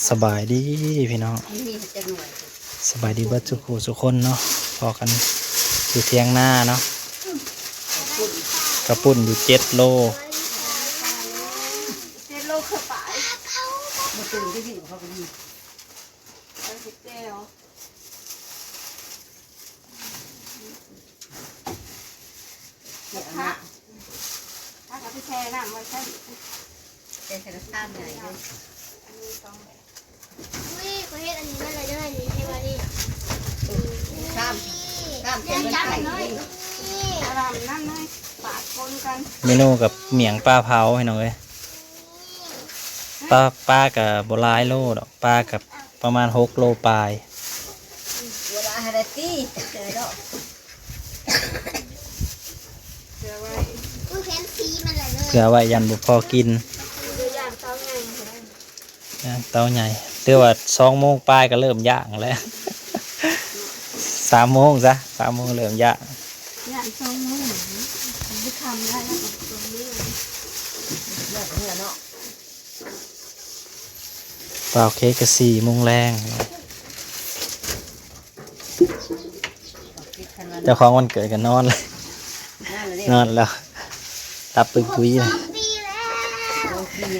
สบายดีพี่น้องสบายดีเบิดสุขคนเนาะพอกันอยู่เที่ยงหน้าเนาะกระปุ่นอยู่7 โลเข้าไปมาตื่นที่พี่เขาไปดีเอาสิเจ้าถ้าเอาไปแช่น้ำไว้ใช่แช่น้ำตาลใหญ่เลยวิ่งประเทศอันนี้มันอะไรด้วยนี่ใช่ไหมนี่ข้ามเป็นจับเลยอารามนั่นเลยปาดคนกันเมนูกับเหมียงปลาเผาให้น้องเลยปลากับโบราณโลดอกปลากับประมาณ6 โลปลายเวลาฮาร์ตี้เจอแล้วเจอไว้อุ้ยแคนซีมันอะไรด้วยเกลือไว้ยันบุพอกินเตาใหญ่เรียกว่า2 โมงปลายก็เริ่มย่างแล้ว3 โมงซะ3 โมงเริ่มย่าง2 โมงไม่ทำได้แล้วตรงนี้แบบนี้เนาะเปล่าเค้กก็4 โมงแรงเจ้าของวันเกิดกันนอนเลยนอนแล้วรับปึกปุ้ยเลยปี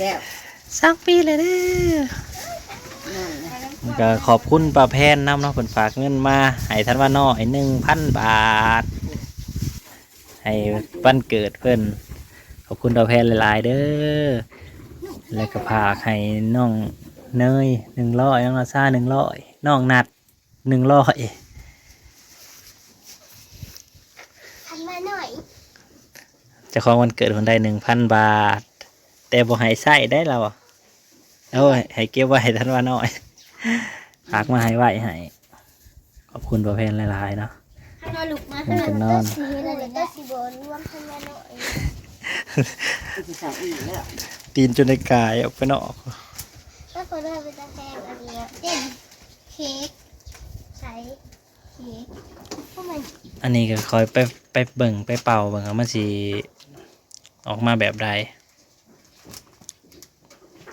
แล้ว2 ปีเลยเด้อก็ขอบคุณป้าแพนน้ำเนาะเพิ่นฝากเงินมาให้ท่านว่าน้อย1,000 บาทให้วันเกิดเพิ่นขอบคุณป้าแพนหลายๆเด้อแล้วก็ฝากให้น้องเนย100น้องอาซา100น้องนัด100ทำมาหน่อยเจ้าของวันเกิดคนได้1,000 บาทแต่บ่ให้ใส่ได้เราเอาให้เก็บไว้ท่านว่าน้อยฝากมาให้ไว้ให้ขอบคุณป้าแพนหลายๆเนาะถ้านอนลุกมาถ้านอนสีอะไรก็สีบอลรวมทำมาหน่อยตีนจนในกายออกไปนอกถ้าคนเราเป็นตาแทงอันนี้เต้นเค้กใส่เค้กพวกมันอันนี้ก็คอยไปเบิ่งไปเป่าเบิ่งว่ามันสิออกมาแบบใด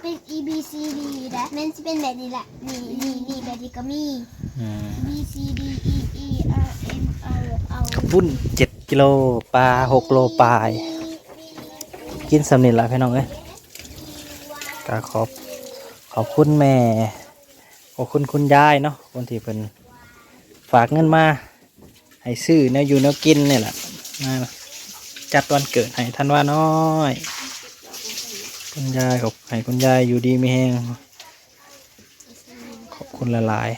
เป็น E B C D นะมันจะเป็นแบบนี้แหละนี่แบบนี้ก็มี B C D E E R M R ปุ้น7 กิโลปลา6 โลปลายกินสำเร็จแล้วพี่น้องเอ้ยก็ขอบคุณแม่ขอบคุณคุณยายเนาะคนที่เป็นฝากเงินมาให้ซื้อเนื้ออยู่เนื้อกินนี่แหละมาจัดวันเกิดให้ท่านว่าน้อยคุณยายให้คุณยายอยู่ดีไม่แห้งขอบคุณละลาย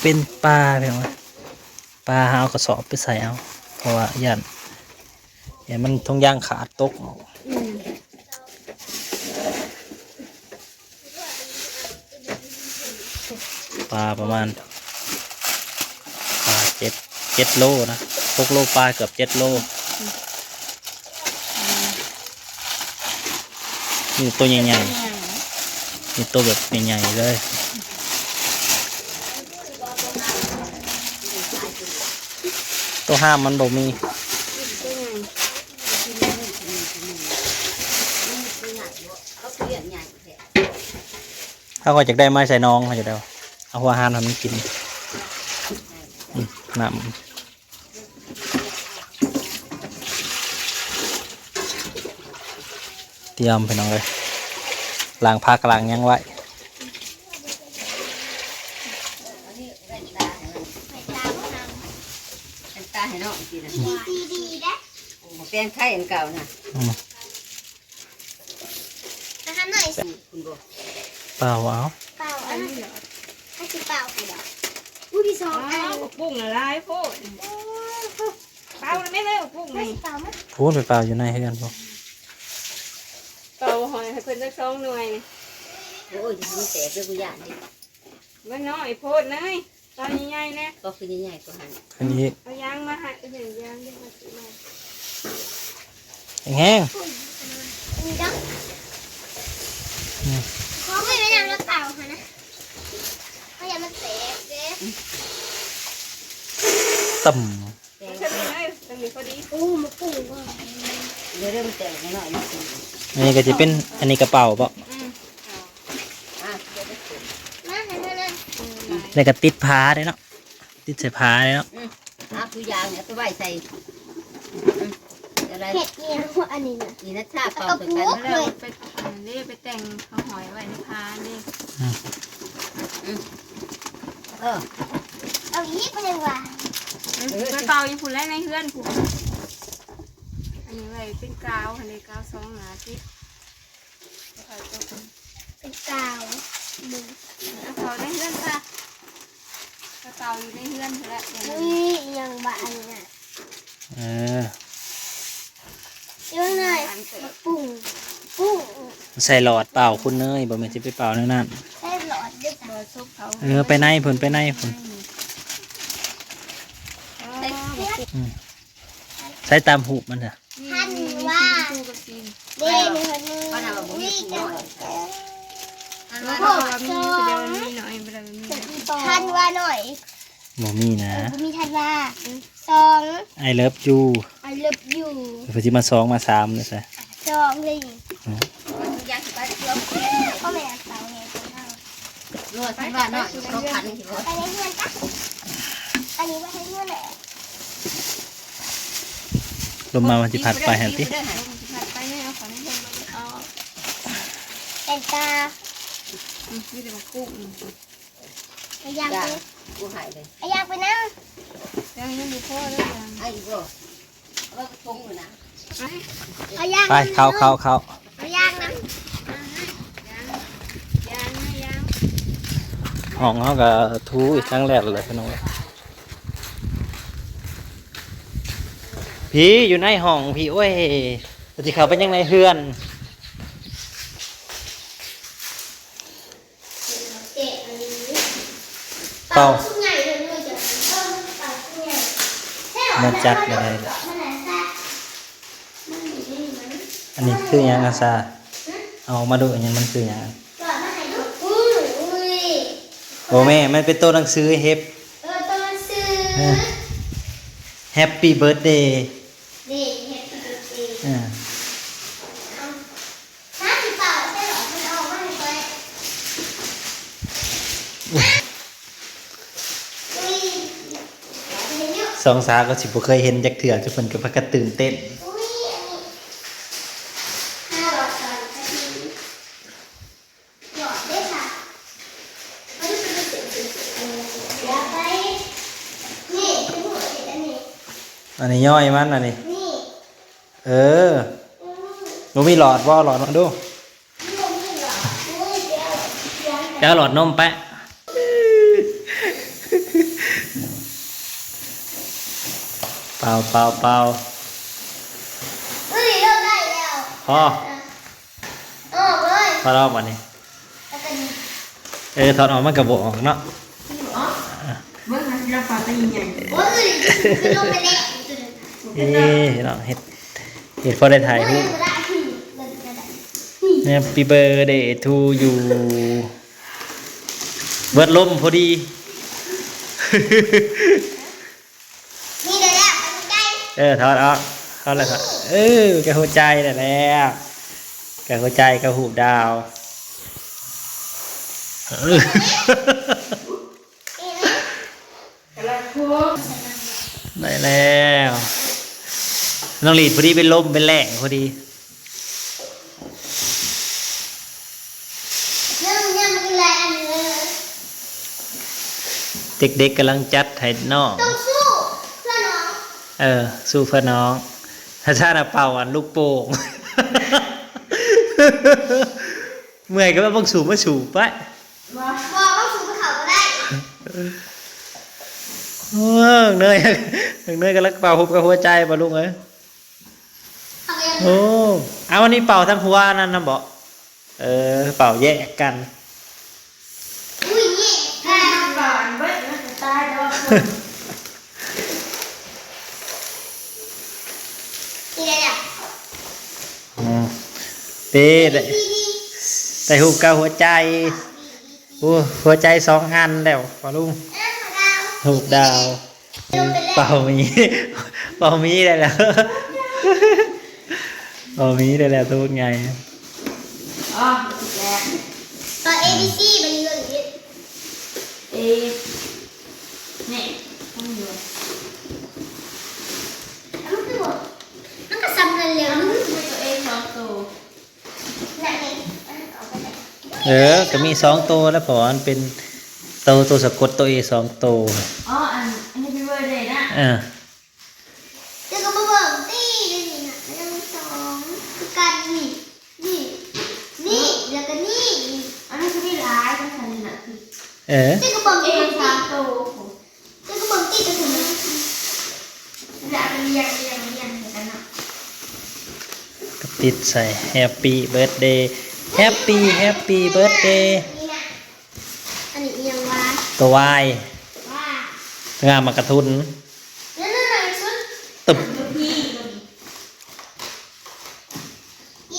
เป็นปลาเพียงว่าปลาเอากระสอบไปใส่เอาเพราะว่ายันมันทงย่างขาดตกปลาประมาณปลา7 โลนะ6 โลปลาเกือบ7 โลนี่ตัวใหญ่ๆนี่ตัวแบบใหญ่ๆเลยตัวห้ามมันบ่มีถ้าก็จะได้ไม้ใส่น้องเขาจะได้เอาหัวหานทำมันกินน้ำเตรียมไปน้องเลยล้างผักล้างยังไว้ตาให้น้องกินนะ B C D นะแป้งไข่อันเก่านะทำหน่อยสิคุณบอกเปล่าเอาเปล่าอันนี้ให้สิเปล่าไปเดี๋ยวผู้ที่สองปุ้งอะไรพูดเปล่าไม่ได้ปุ้งนี่เปล่าไหมพูดไปเปล่าอยู่ในให้กันพอเปล่าหอยให้เพิ่นสัก2 หน่วยโอ้ยมันแตกด้วยกุหลาบนี่มันน้อยโพดเลยตอนใหญ่ๆนะก็คือใหญ่ๆก็หันอันนี้เอายางมาหันเห็นยางได้มาสิมาแห้งนี่จ้ะเขาไม่ไปนั่งรถเปล่าค่ะนะเขาอย่ามาเตะเจ๊ต่ำตรงนี้พอดีโอ้มาปลูกว่ะเดี๋ยวมันแตกหน่อยอันนี้ก็จะเป็นอันนี้กระเป๋าปะ แล้วก็ติดผ้าได้เนาะติดใส่ผ้าได้เนาะ คือยางเนี่ยตัวใบใส่อะไร เห็ดเนี่ยพวกอันนี้นะ นี่นะชาเป่าตัวกันแล้วไปแต่งข้าวหอยไว้ในพานนี่เออ เอาอีกไปเลยว่ะ ไปเป่าอีผุนแล้วในเฮือนผุนอันนี้ไว้เป็นกาวอันนี้กาว2 หนาที่ เป็นกาวมึง เขาได้เฮือนค่ะกระเป๋าอยู่ในเฮือนแล้ว อุ้ยยังบ้าอันนี้น่ะ เออ เยอะหน่อยปุ้งปุ้ง ใส่หลอดเปล่าคุณเนยบ่แม่นสิไปเปล่านั่นนั่น ใส่หลอดด้วยจ้ะ ซุปเขา เออไปในเพิ่นไปในเพิ่นใส่ตามหูมันเถอะ ท่านว่าเด้มีคนนึงวิ่งกัน อันว่าเรามีเดี๋ยวมีหน่อยเวลามี ท่านว่าหน่อย บ่มีนะ มีท่านว่าสอง I love you I love you เพิ่นสิมา2มา3เลยซะ สองเลย อยากไปเที่ยว ก็ไม่อยากเสาไงเป็นเท่าร วดที่บ้านเนาะเขาขันที่รถ ไปในเพื่อนจ้ะอันนี้ว่าให้เพื่อนแหละ ลมมามันสิพัดไปหั่นติ ผัดไปเนี่ยเอาของเพิ่มมาเอา แต่งตา มีแต่มากุ้ง ไปยางไป กูหายเลย ไปยางไปนั่ง ยังมีพ่อแล้วยังไอ้ก็ว่าทงอยู่นะ เอายาง ไปเข้า เอายางนะ ยัง ห้องเฮาก็ทูอีกครั้งแรกเลยพี่น้องเอ้ยพี่อยู่ในห้องพี่โอ้ยสิเข้าไปยังในเฮือน เตะอันนี้ เป่า ชุดใหญ่เลยด้วยจ้ะเป่าชุดใหญ่ มาจัดมาได้ มันไหนซะมันหนีไม่หนีมัน อันนี้คือหยังอาซาเอามาดูอันนี้มันคือหยัง ก่อนมาให้ดูอุ้ย โอ้แม่มันเป็นตัวหนังสือเฮป ตัวหนังสือ Happy Birthday นี่เห็ดตัวสี อ่า ถ้าสีเปล่าใช่หรอมันออกมาให้ไปอุ้ยเห็นอยู่ สองสาวก็สิบ่เคยเห็นจักเถื่อทุกคนก็พักกันตื่นเต้น อุ้ยอันนี้5 หลอดก่อนนาทีหลอดด้วยค่ะมันจะเป็นเสียงเดี๋ยวไปนี่เป็นหัวเห็ดอันนี้ อันนี้ย่อยมันอันนี้ นี่ เออหนูมีหลอดบ่หลอดมาดู นี่ลงนี่หรออุ้ยเดี๋ยว แล้วหลอดนมแปะเปล่าอุ้ยเริ่มได้แล้ว พอ ออกเลย พอรอบวันนี้ แล้วก็นี่ ถอดออกมันก็บ่ออกเนาะ เมื่อนั้นเราปาตีใหญ่ โอ้ยคือลงไปแล้ว เนาะเฮ็ดพอได้ถ่ายรูป Happy birthday to you เบิดลมพอดี นี่เดี๋ยวแล้วไปใกล้ ถอดออกเอาเลยครับกระหัวใจได้แล้วกระหัวใจกระหูดาวได้แล้วน้องหลีดพอดีเป็นลมเป็นแหล่งพอดี เนี่ยมันกินอะไรอันนี้เลย เด็กๆกำลังจัดให้น้อง ต้องสู้เพื่อน้อง สู้เพื่อน้องถ้าชาติเป่าอันลูกโป่ง เมื่อยก็ว่าบังสูบมาสูบไป บอกว่าสู้กับเขาก็ได้ เนยกำลังเป่าหุบกับหัวใจป่ะลุงเอ้ย เอาไปยัง โอ้เอาวันนี้เป่าทั้งหัวนั่นนะบอกเป่าแยกกัน อุ้ยนี่แค่ ก่อนเว้ยมันจะตายแล้ว นี่เลยอ่ะ เต้แต่หุบกับหัวใจหัวใจ2 อันแล้วป่ะลุงหุบดาวเป่ามีได้แล้ว เป่ามีได้แล้วตัวไง อ๋อแล้ว ตอน ABC มันเรื่องนี้ A นี่ต้องอยู่ มันคือบอกมันก็ซ้ำนั่นเลยมัน ตัวเองสองตัว น่ะนี่เอาไปไหน ก็มี2ตัวแล้วพอมันเป็นตัวสะกดตัว A 2ตัว อ๋ออันนี้เป็นเบอร์เลยนะ เดี๋ยวก็มาเบิ่งตี้ดูนี่นะ1 2คือกันนี่นี่แล้วก็นี่ อันนี้คือที่ร้ายก็ฉันน่ะ เดี๋ยวก็เบิ่ง เอ ตี้ งสามตัว เดี๋ยวก็เบิ่งตี้จะถึงนะ อยากเรียงเหมือนกันนะ ก็ติดใส่ Happy Birthday Happy Birthday นี่นะอันนี้เอียงวะ ตัว Y ว่า งามมากระทุน นั่นน่ะชุด ตึบ ตัวพี่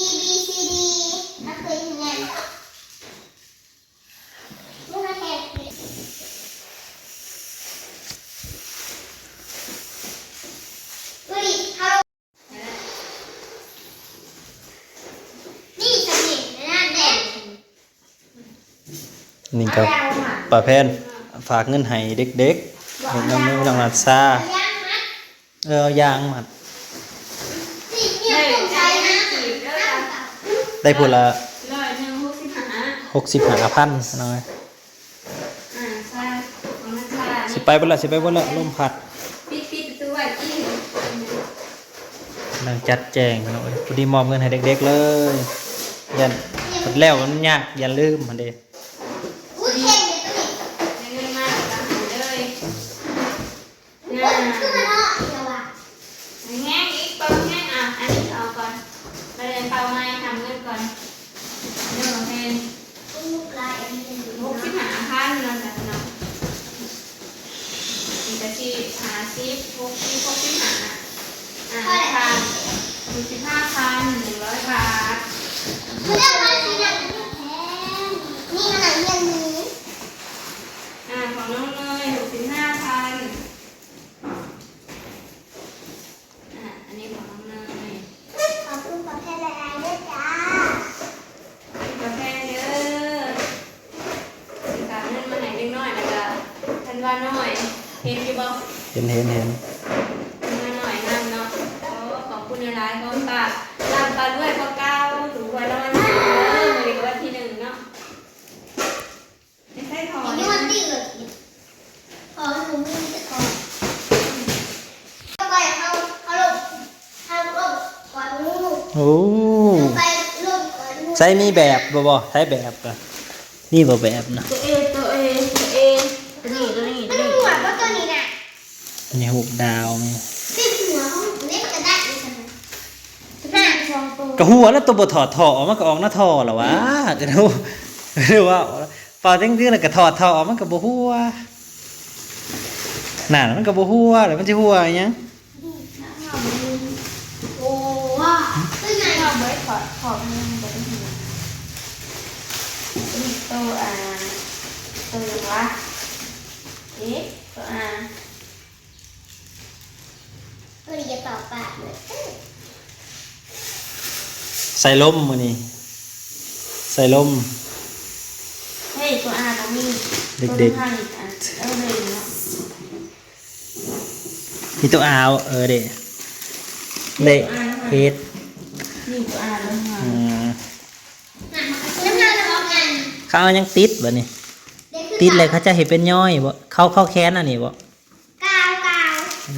E B C D นักเคยเรียนลูกนักแข่งดูดิฮัลโหลนี่สนิทนะแดง นี่กับป้าแพนฝากเงินให้เด็กๆเด็กน้องมือน้องนัดซา ยังนะ เอายางมา นี่เนี่ยผมใช้นะ ได้พูดละ 165 65,000น้อย ใช่ของนักข่า สิไปบ่ละลมพัด ปิดประตูไว้ที่ นั่งจัดแจงพี่น้องเอ้ยพอดีมอบเงินให้เด็กๆเลยยันหมดแล้วมันยากอย่าลืมมันเด้ อุ้ยเก่งเลยตัวนี้ เงินมากตามเลย โอ้ยขึ้นมาเนาะเดี๋ยวว่ะ แง่อีกเป่าแง่อันนี้เอาก่อนไปเรียนเป่าไม้ทำเงินก่อนเรื่องของเพลง ลูกลายอันนี้ 65,000เนาะจ้ะเนาะมีแต่ที่65ค่ะ65,100 บาท เขาเรียกว่าสีดำแทนนี่มันหนังเรื่องนี้ ของน้องเนย65,000อันนี้ของน้องเนย ขอบคุณประเภทอะไรด้วยจ้าก าแฟเด้อตามเงินมาให้เล็กน้อยแล้วก็ทันว่าน้อยเห็นอยู่บ่ เห็น ทันว่าน้อยนั่นเนาะขอบคุณในร้านของปากลำปลาด้วยปลาเก้าถูกไว้แล้ววันที่มันเรียกว่าที่1เนาะไม่ใช่ถอน นี่มันตีเลยขอหนูมีแต่ขอเข้าไปเขาลงก่อนลูก โอ้ ไปลงก่อนลูก ใช้มีแบบบ่ใช้แบบก็นี่บ่แบบนะ ตัวเองตัวนี้ มันหัวก็ตัวนี้น่ะ อันนี้หูดาวมี ติดหัวเขาเล็กกระดักเลยค่ะน่ะ ก็หัวแล้วตัวบ่ถอดท่อออกมันก็ออกหน้าท่อเหรอวะก็ดูหรือว่าเป่าจังๆแล้วก็ถอดท่อออกมันก็บ่หัวนั่นมันก็บ่หัวแล้วมันสิหัวอิหยัง โอ้ว้าตัวไหน เราไว้ขอบมันจะเป็นหัวนี่ตัววะตัว ตัวนี้จะต่อปากเลย ใส่ลมมื้อนี้ใส่ลม เฮ้ยตัวตรงนี้ เด็กๆ ๆเลยเนาะ มีตัวอาวเด้เฮ็ด นี่ตัวแล้วมา น้ำงานน้ำงาน เขาเอายังติดบ่นี่ติดเลยเขาจะเห็นเป็นย่อยบ่เข้าแค้นอันนี้บ่ กาว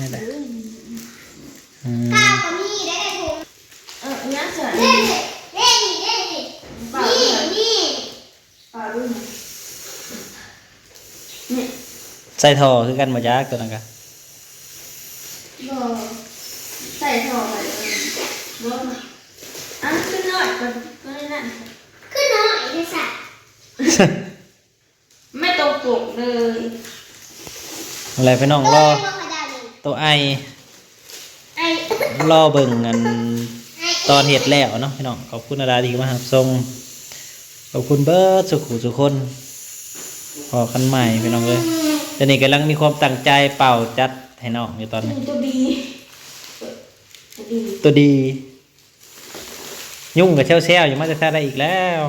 นั่นแหละ กาวก็มีได้ถุง เนี่ยเสือ นี่ เปล่า นี่ เปล่าด้วยเนี่ย ใส่ท่อคือกันบ่จ๊ะตัวนั้นก็ บ่ใส่ถอดไปเลยบ่ขึ้นหน่อยก็ได้นั่น ขึ้นหน่อยด้วยสัตว์ ไม่ตรงปกเลย อะไรพี่น้องรอตัวไอ ไอ้ รอเบิ่งกันตอนเฮ็ดแล้วเนาะพี่น้องขอบคุณอาดาที่มารับชมขอบคุณเบิร์ดสุขุสุคนพอกันใหม่พี่น้องเอ้ยตอนนี้กำลังมีความตั้งใจเป่าจัดให้น้องอยู่ตอนนี้ ตัวดีดี ตัวดี ยุ่งกับเซลอยู่มาจะได้อีกแล้ว